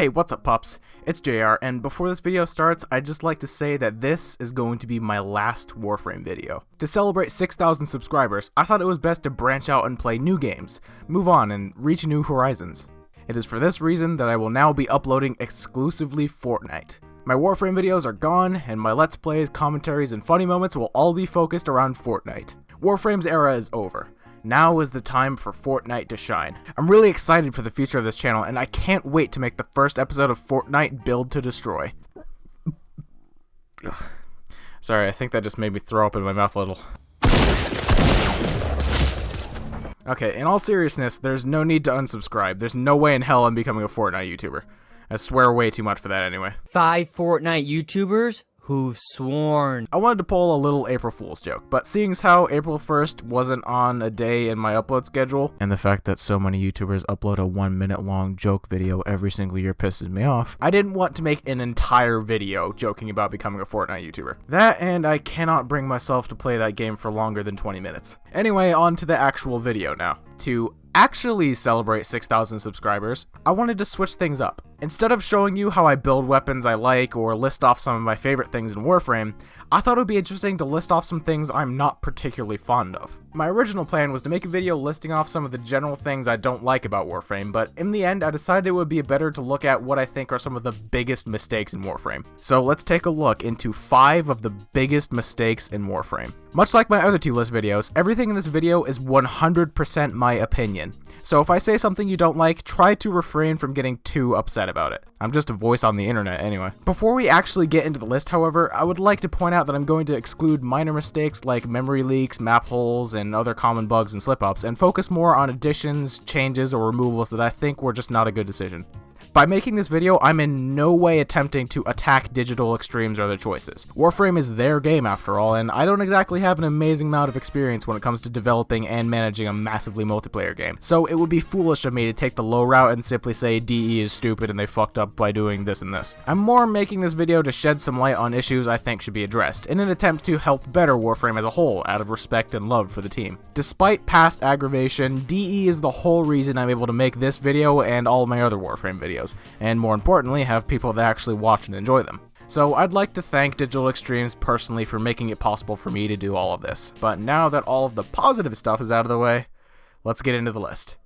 Hey, what's up pups? It's JR, and before this video starts, I'd just like to say that this is going to be my last Warframe video. To celebrate 6,000 subscribers, I thought it was best to branch out and play new games, move on, and reach new horizons. It is for this reason that I will now be uploading exclusively Fortnite. My Warframe videos are gone, and my Let's Plays, commentaries, and funny moments will all be focused around Fortnite. Warframe's era is over. Now is the time for Fortnite to shine. I'm really excited for the future of this channel, and I can't wait to make the first episode of Fortnite Build to Destroy. Ugh. Sorry, I think that just made me throw up in my mouth a little. Okay, in all seriousness, there's no need to unsubscribe. There's no way in hell I'm becoming a Fortnite YouTuber. I swear way too much for that anyway. 5 Fortnite YouTubers who've sworn. I wanted to pull a little April Fool's joke, but seeing as how April 1st wasn't on a day in my upload schedule, and the fact that so many YouTubers upload a 1-minute long joke video every single year pisses me off, I didn't want to make an entire video joking about becoming a Fortnite YouTuber. That, and I cannot bring myself to play that game for longer than 20 minutes. Anyway, on to the actual video now. To actually celebrate 6,000 subscribers, I wanted to switch things up. Instead of showing you how I build weapons I like or list off some of my favorite things in Warframe, I thought it would be interesting to list off some things I'm not particularly fond of. My original plan was to make a video listing off some of the general things I don't like about Warframe, but in the end I decided it would be better to look at what I think are some of the biggest mistakes in Warframe. So let's take a look into 5 of the biggest mistakes in Warframe. Much like my other 2 list videos, everything in this video is 100% my opinion. So if I say something you don't like, try to refrain from getting too upset about it. I'm just a voice on the internet anyway. Before we actually get into the list, however, I would like to point out that I'm going to exclude minor mistakes like memory leaks, map holes, and other common bugs and slip-ups, and focus more on additions, changes, or removals that I think were just not a good decision. By making this video, I'm in no way attempting to attack Digital Extreme's other choices. Warframe is their game after all, and I don't exactly have an amazing amount of experience when it comes to developing and managing a massively multiplayer game. So it would be foolish of me to take the low route and simply say DE is stupid and they fucked up by doing this and this. I'm more making this video to shed some light on issues I think should be addressed, in an attempt to help better Warframe as a whole, out of respect and love for the team. Despite past aggravation, DE is the whole reason I'm able to make this video and all my other Warframe videos, and more importantly, have people that actually watch and enjoy them. So I'd like to thank Digital Extremes personally for making it possible for me to do all of this. But now that all of the positive stuff is out of the way, let's get into the list.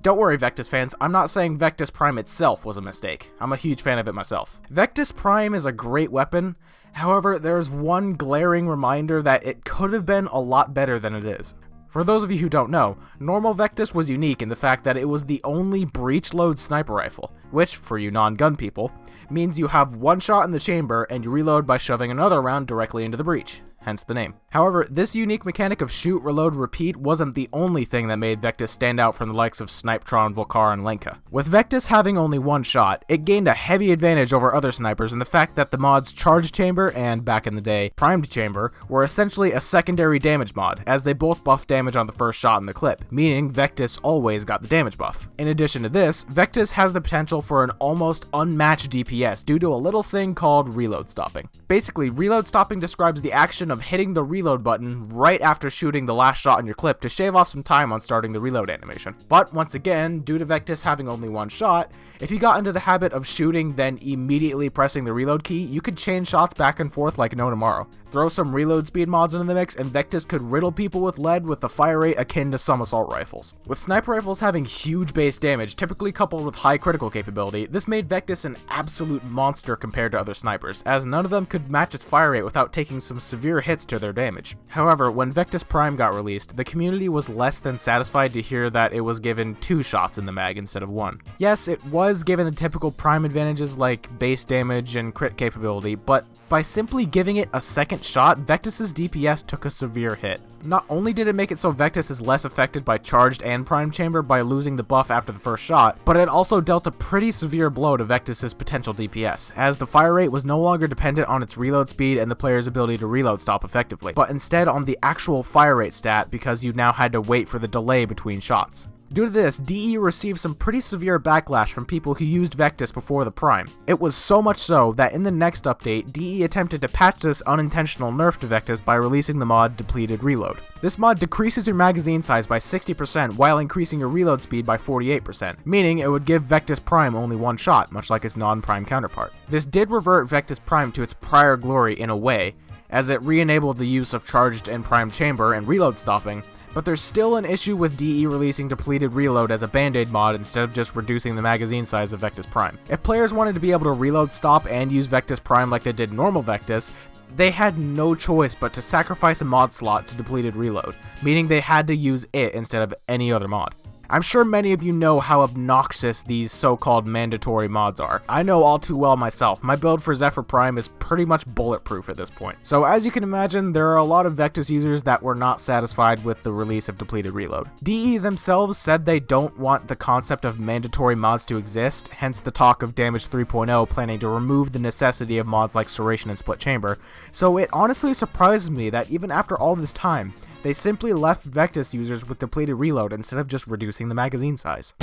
Don't worry, Vectis fans, I'm not saying Vectis Prime itself was a mistake. I'm a huge fan of it myself. Vectis Prime is a great weapon, however, there's one glaring reminder that it could have been a lot better than it is. For those of you who don't know, normal Vectis was unique in the fact that it was the only breech load sniper rifle, which, for you non-gun people, means you have one shot in the chamber and you reload by shoving another round directly into the breech. Hence the name. However, this unique mechanic of shoot, reload, repeat wasn't the only thing that made Vectis stand out from the likes of Snipetron, Volcar, and Lenka. With Vectis having only one shot, it gained a heavy advantage over other snipers in the fact that the mods Charged Chamber and, back in the day, Primed Chamber were essentially a secondary damage mod, as they both buffed damage on the first shot in the clip, meaning Vectis always got the damage buff. In addition to this, Vectis has the potential for an almost unmatched DPS due to a little thing called reload stopping. Basically, reload stopping describes the action of hitting the reload button right after shooting the last shot in your clip to shave off some time on starting the reload animation. But once again, due to Vectis having only one shot, if you got into the habit of shooting then immediately pressing the reload key, you could change shots back and forth like no tomorrow. Throw some reload speed mods into the mix and Vectis could riddle people with lead with a fire rate akin to some assault rifles. With sniper rifles having huge base damage, typically coupled with high critical capability, this made Vectis an absolute monster compared to other snipers, as none of them could match its fire rate without taking some severe hits to their damage. However, when Vectis Prime got released, the community was less than satisfied to hear that it was given 2 shots in the mag instead of 1. Yes, it was given the typical Prime advantages like base damage and crit capability, but by simply giving it a second shot, Vectis' DPS took a severe hit. Not only did it make it so Vectis is less affected by Charged and Prime Chamber by losing the buff after the first shot, but it also dealt a pretty severe blow to Vectis' potential DPS, as the fire rate was no longer dependent on its reload speed and the player's ability to reload stop effectively, but instead on the actual fire rate stat because you now had to wait for the delay between shots. Due to this, DE received some pretty severe backlash from people who used Vectis before the Prime. It was so much so that in the next update, DE attempted to patch this unintentional nerf to Vectis by releasing the mod Depleted Reload. This mod decreases your magazine size by 60% while increasing your reload speed by 48%, meaning it would give Vectis Prime only one shot, much like its non-Prime counterpart. This did revert Vectis Prime to its prior glory in a way, as it re-enabled the use of charged and primed chamber and reload stopping, but there's still an issue with DE releasing Depleted Reload as a band-aid mod instead of just reducing the magazine size of Vectis Prime. If players wanted to be able to reload stop and use Vectis Prime like they did normal Vectis, they had no choice but to sacrifice a mod slot to Depleted Reload, meaning they had to use it instead of any other mod. I'm sure many of you know how obnoxious these so-called mandatory mods are. I know all too well myself. My build for Zephyr Prime is pretty much bulletproof at this point. So as you can imagine, there are a lot of Vectis users that were not satisfied with the release of Depleted Reload. DE themselves said they don't want the concept of mandatory mods to exist, hence the talk of Damage 3.0 planning to remove the necessity of mods like Serration and Split Chamber. So it honestly surprises me that even after all this time, they simply left Vectis users with Depleted Reload instead of just reducing the magazine size.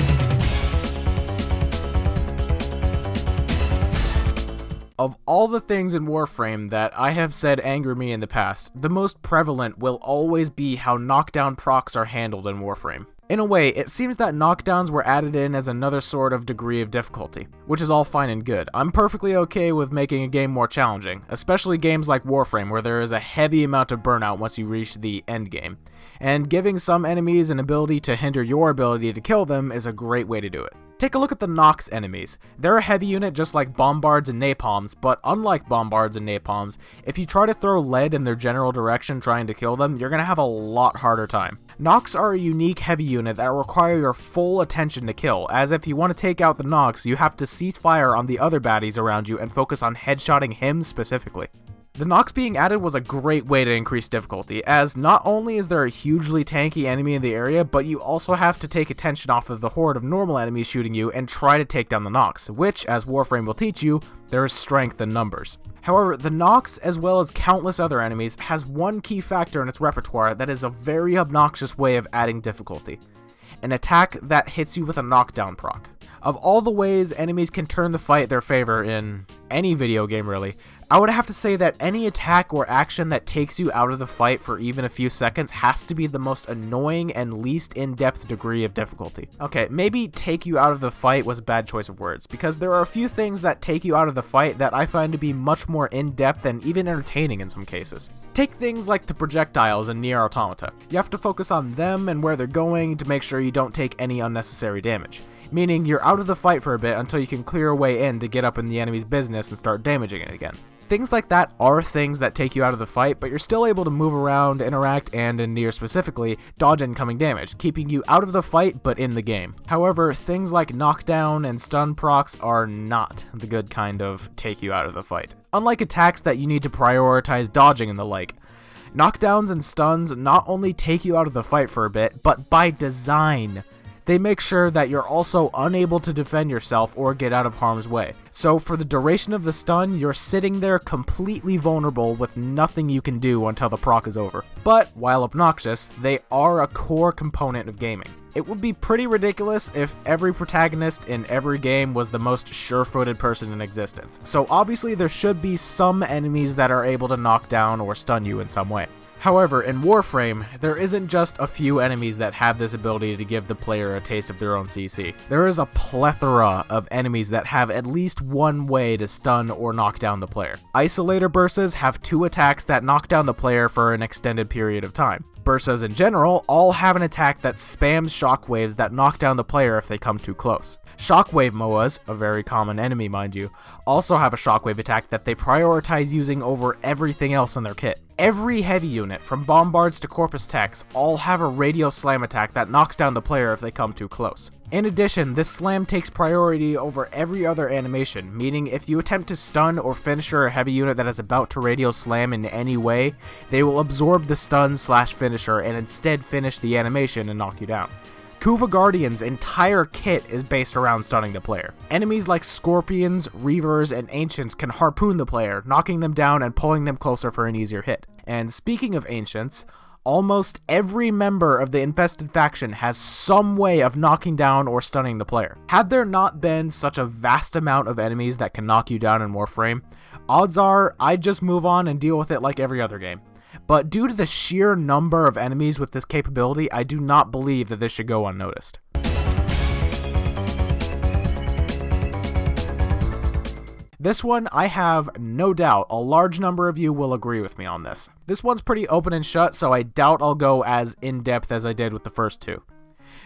Of all the things in Warframe that I have said anger me in the past, the most prevalent will always be how knockdown procs are handled in Warframe. In a way, it seems that knockdowns were added in as another sort of degree of difficulty, which is all fine and good. I'm perfectly okay with making a game more challenging, especially games like Warframe where there is a heavy amount of burnout once you reach the end game, and giving some enemies an ability to hinder your ability to kill them is a great way to do it. Take a look at the Nox enemies. They're a heavy unit just like Bombards and Napalms, but unlike Bombards and Napalms, if you try to throw lead in their general direction trying to kill them, you're going to have a lot harder time. Nox are a unique heavy unit that require your full attention to kill, as if you want to take out the Nox, you have to cease fire on the other baddies around you and focus on headshotting him specifically. The Nox being added was a great way to increase difficulty, as not only is there a hugely tanky enemy in the area, but you also have to take attention off of the horde of normal enemies shooting you and try to take down the Nox, which, as Warframe will teach you, there is strength in numbers. However, the Nox, as well as countless other enemies, has one key factor in its repertoire that is a very obnoxious way of adding difficulty: an attack that hits you with a knockdown proc. Of all the ways enemies can turn the fight their favor in any video game really, I would have to say that any attack or action that takes you out of the fight for even a few seconds has to be the most annoying and least in-depth degree of difficulty. Okay, maybe take you out of the fight was a bad choice of words, because there are a few things that take you out of the fight that I find to be much more in-depth and even entertaining in some cases. Take things like the projectiles in Nier Automata. You have to focus on them and where they're going to make sure you don't take any unnecessary damage. Meaning you're out of the fight for a bit until you can clear a way in to get up in the enemy's business and start damaging it again. Things like that are things that take you out of the fight, but you're still able to move around, interact, and in Nier specifically, dodge incoming damage, keeping you out of the fight but in the game. However, things like knockdown and stun procs are not the good kind of take you out of the fight. Unlike attacks that you need to prioritize dodging and the like, knockdowns and stuns not only take you out of the fight for a bit, but by design, they make sure that you're also unable to defend yourself or get out of harm's way. So for the duration of the stun, you're sitting there completely vulnerable with nothing you can do until the proc is over. But, while obnoxious, they are a core component of gaming. It would be pretty ridiculous if every protagonist in every game was the most sure-footed person in existence. So obviously there should be some enemies that are able to knock down or stun you in some way. However, in Warframe, there isn't just a few enemies that have this ability to give the player a taste of their own CC. There is a plethora of enemies that have at least one way to stun or knock down the player. Isolator Bursas have 2 attacks that knock down the player for an extended period of time. Bursas in general all have an attack that spams shockwaves that knock down the player if they come too close. Shockwave MOAs, a very common enemy mind you, also have a shockwave attack that they prioritize using over everything else in their kit. Every heavy unit, from Bombards to Corpus Techs, all have a radio slam attack that knocks down the player if they come too close. In addition, this slam takes priority over every other animation, meaning if you attempt to stun or finisher a heavy unit that is about to radio slam in any way, they will absorb the stun/finisher and instead finish the animation and knock you down. Kuva Guardian's entire kit is based around stunning the player. Enemies like Scorpions, Reavers, and Ancients can harpoon the player, knocking them down and pulling them closer for an easier hit. And speaking of Ancients, Almost every member of the infested faction has some way of knocking down or stunning the player. Had there not been such a vast amount of enemies that can knock you down in Warframe, odds are I'd just move on and deal with it like every other game. But due to the sheer number of enemies with this capability, I do not believe that this should go unnoticed. This one, I have no doubt a large number of you will agree with me on this. This one's pretty open and shut, so I doubt I'll go as in-depth as I did with the first two.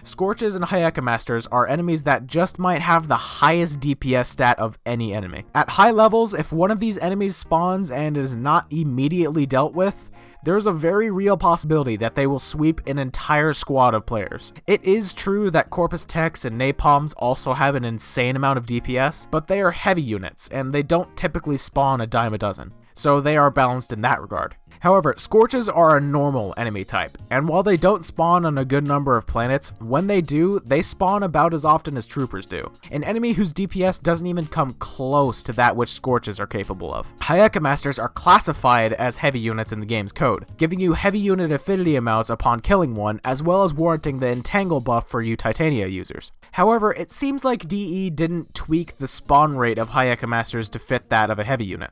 Scorches and Hyeka Masters are enemies that just might have the highest DPS stat of any enemy. At high levels, if one of these enemies spawns and is not immediately dealt with, there's a very real possibility that they will sweep an entire squad of players. It is true that Corpus Techs and Napalms also have an insane amount of DPS, but they are heavy units, and they don't typically spawn a dime a dozen, so they are balanced in that regard. However, Scorches are a normal enemy type, and while they don't spawn on a good number of planets, when they do, they spawn about as often as Troopers do, an enemy whose DPS doesn't even come close to that which Scorches are capable of. Hyeka Masters are classified as heavy units in the game's code, giving you heavy unit affinity amounts upon killing one, as well as warranting the Entangle buff for you Titania users. However, it seems like DE didn't tweak the spawn rate of Hyeka Masters to fit that of a heavy unit.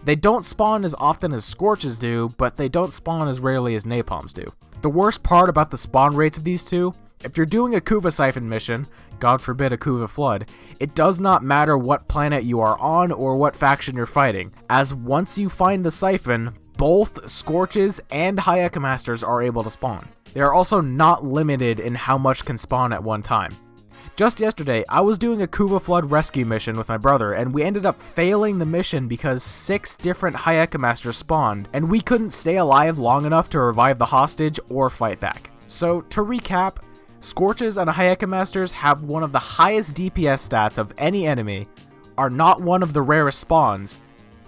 They don't spawn as often as Scorches do, but they don't spawn as rarely as Napalms do. The worst part about the spawn rates of these two, if you're doing a Kuva Siphon mission, God forbid a Kuva Flood, it does not matter what planet you are on or what faction you're fighting, as once you find the Siphon, both Scorches and Hyeka Masters are able to spawn. They are also not limited in how much can spawn at one time. Just yesterday, I was doing a Kuva Flood rescue mission with my brother, and we ended up failing the mission because 6 different Hyeka Masters spawned, and we couldn't stay alive long enough to revive the hostage or fight back. So, to recap, Scorches and Hyeka Masters have one of the highest DPS stats of any enemy, are not one of the rarest spawns,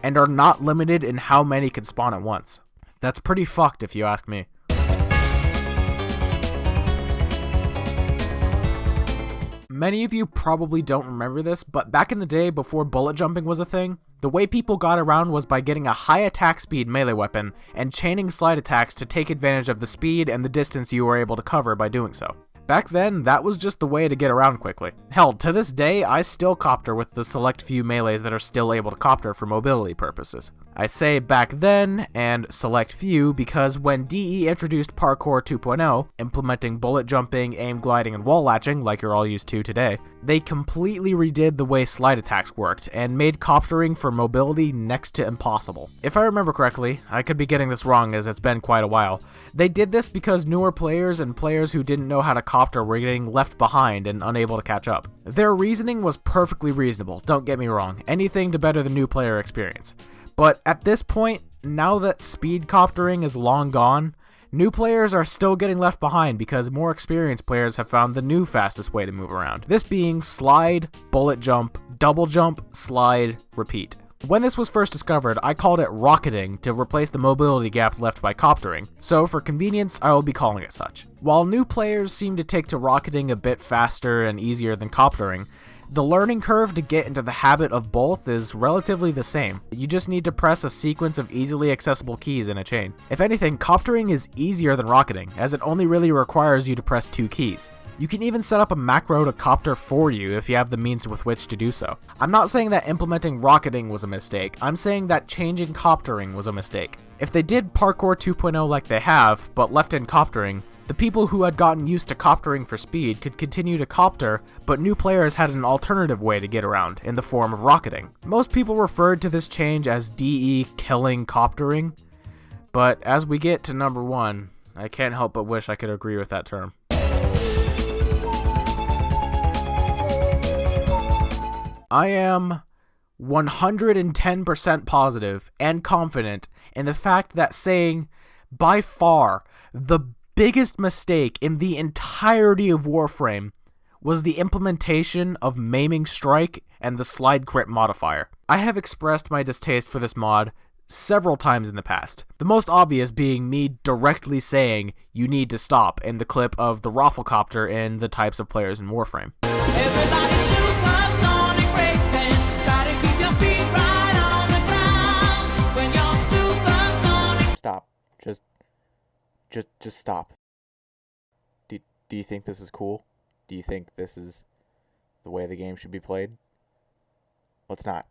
and are not limited in how many can spawn at once. That's pretty fucked if you ask me. Many of you probably don't remember this, but back in the day before bullet jumping was a thing, the way people got around was by getting a high attack speed melee weapon and chaining slide attacks to take advantage of the speed and the distance you were able to cover by doing so. Back then, that was just the way to get around quickly. Hell, to this day, I still copter with the select few melees that are still able to copter for mobility purposes. I say back then and select few because when DE introduced Parkour 2.0, implementing bullet jumping, aim gliding, and wall latching like you're all used to today, they completely redid the way slide attacks worked and made coptering for mobility next to impossible. If I remember correctly, I could be getting this wrong as it's been quite a while, they did this because newer players and players who didn't know how to copter were getting left behind and unable to catch up. Their reasoning was perfectly reasonable, don't get me wrong, anything to better the new player experience. But at this point, now that speed coptering is long gone, new players are still getting left behind because more experienced players have found the new fastest way to move around. This being slide, bullet jump, double jump, slide, repeat. When this was first discovered, I called it rocketing to replace the mobility gap left by coptering, so for convenience, I will be calling it such. While new players seem to take to rocketing a bit faster and easier than coptering, the learning curve to get into the habit of both is relatively the same. You just need to press a sequence of easily accessible keys in a chain. If anything, coptering is easier than rocketing, as it only really requires you to press 2 keys. You can even set up a macro to copter for you if you have the means with which to do so. I'm not saying that implementing rocketing was a mistake, I'm saying that changing coptering was a mistake. If they did Parkour 2.0 like they have, but left in coptering, the people who had gotten used to coptering for speed could continue to copter, but new players had an alternative way to get around, in the form of rocketing. Most people referred to this change as DE killing coptering, but as we get to number 1, I can't help but wish I could agree with that term. I am 110% positive and confident in the fact that saying, by far, the biggest mistake in the entirety of Warframe was the implementation of Maiming Strike and the Slide Crit modifier. I have expressed my distaste for this mod several times in the past, the most obvious being me directly saying you need to stop in the clip of the Rafflecopter in the types of players in Warframe. Stop. Just Just stop. Do you think this is cool? Do you think this is the way the game should be played? Let's not.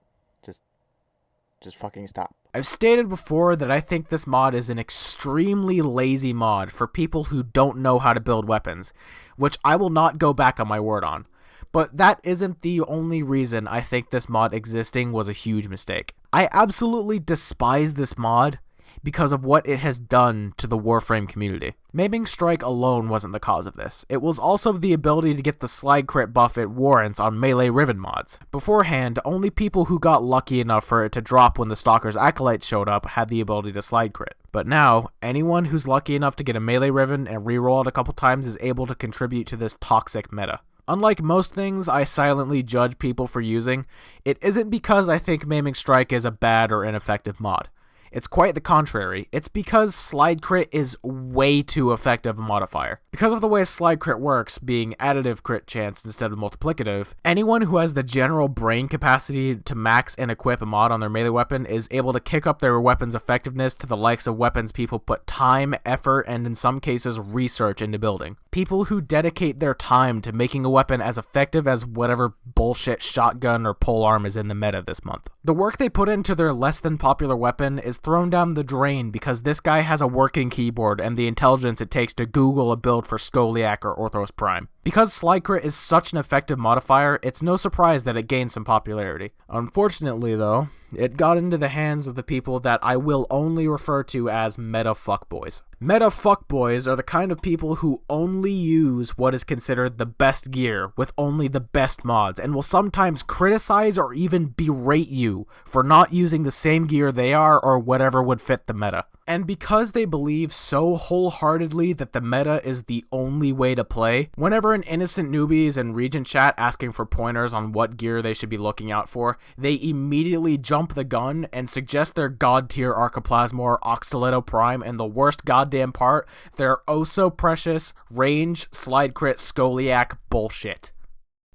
Just fucking stop. I've stated before that I think this mod is an extremely lazy mod for people who don't know how to build weapons, which I will not go back on my word on. But that isn't the only reason I think this mod existing was a huge mistake. I absolutely despise this mod because of what it has done to the Warframe community. Maiming Strike alone wasn't the cause of this. It was also the ability to get the slide crit buff it warrants on melee Riven mods. Beforehand, only people who got lucky enough for it to drop when the Stalker's Acolytes showed up had the ability to slide crit. But now, anyone who's lucky enough to get a melee Riven and reroll it a couple times is able to contribute to this toxic meta. Unlike most things I silently judge people for using, it isn't because I think Maiming Strike is a bad or ineffective mod. It's quite the contrary. It's because slide crit is way too effective a modifier. Because of the way slide crit works, being additive crit chance instead of multiplicative, anyone who has the general brain capacity to max and equip a mod on their melee weapon is able to kick up their weapon's effectiveness to the likes of weapons people put time, effort, and in some cases research into building. People who dedicate their time to making a weapon as effective as whatever bullshit shotgun or polearm is in the meta this month. The work they put into their less than popular weapon is thrown down the drain because this guy has a working keyboard and the intelligence it takes to Google a build for Skoliak or Orthros Prime. Because slide crit is such an effective modifier, it's no surprise that it gained some popularity. Unfortunately though, it got into the hands of the people that I will only refer to as meta fuckboys. Meta fuckboys are the kind of people who only use what is considered the best gear with only the best mods, and will sometimes criticize or even berate you for not using the same gear they are or whatever would fit the meta. And because they believe so wholeheartedly that the meta is the only way to play, whenever an innocent newbie is in region chat asking for pointers on what gear they should be looking out for, they immediately jump the gun and suggest their god tier Archiplasmor, Oxtaletto Prime, and the worst goddamn part, their oh so precious range slide crit Skoliak bullshit.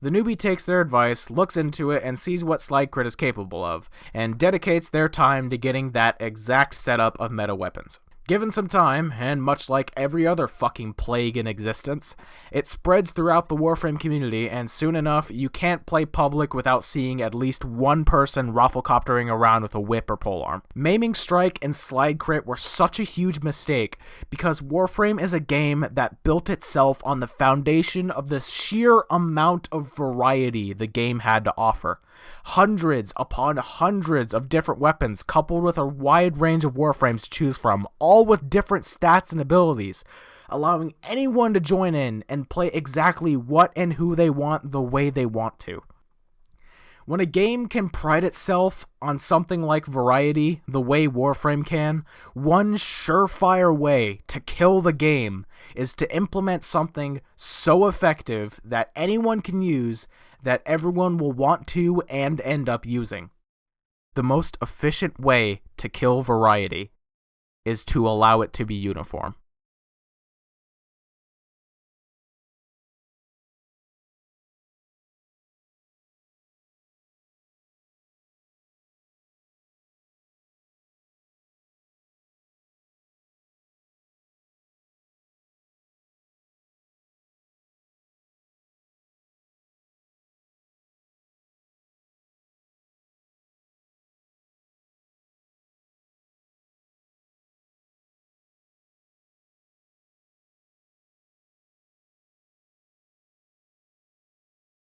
The newbie takes their advice, looks into it, and sees what slide crit is capable of, and dedicates their time to getting that exact setup of meta weapons. Given some time, and much like every other fucking plague in existence, it spreads throughout the Warframe community, and soon enough, you can't play public without seeing at least one person rafflecoptering around with a whip or polearm. Maiming Strike and slide crit were such a huge mistake because Warframe is a game that built itself on the foundation of the sheer amount of variety the game had to offer. Hundreds upon hundreds of different weapons coupled with a wide range of Warframes to choose from, all with different stats and abilities, allowing anyone to join in and play exactly what and who they want the way they want to. When a game can pride itself on something like variety the way Warframe can, one surefire way to kill the game is to implement something so effective that anyone can use that everyone will want to and end up using. The most efficient way to kill variety is to allow it to be uniform.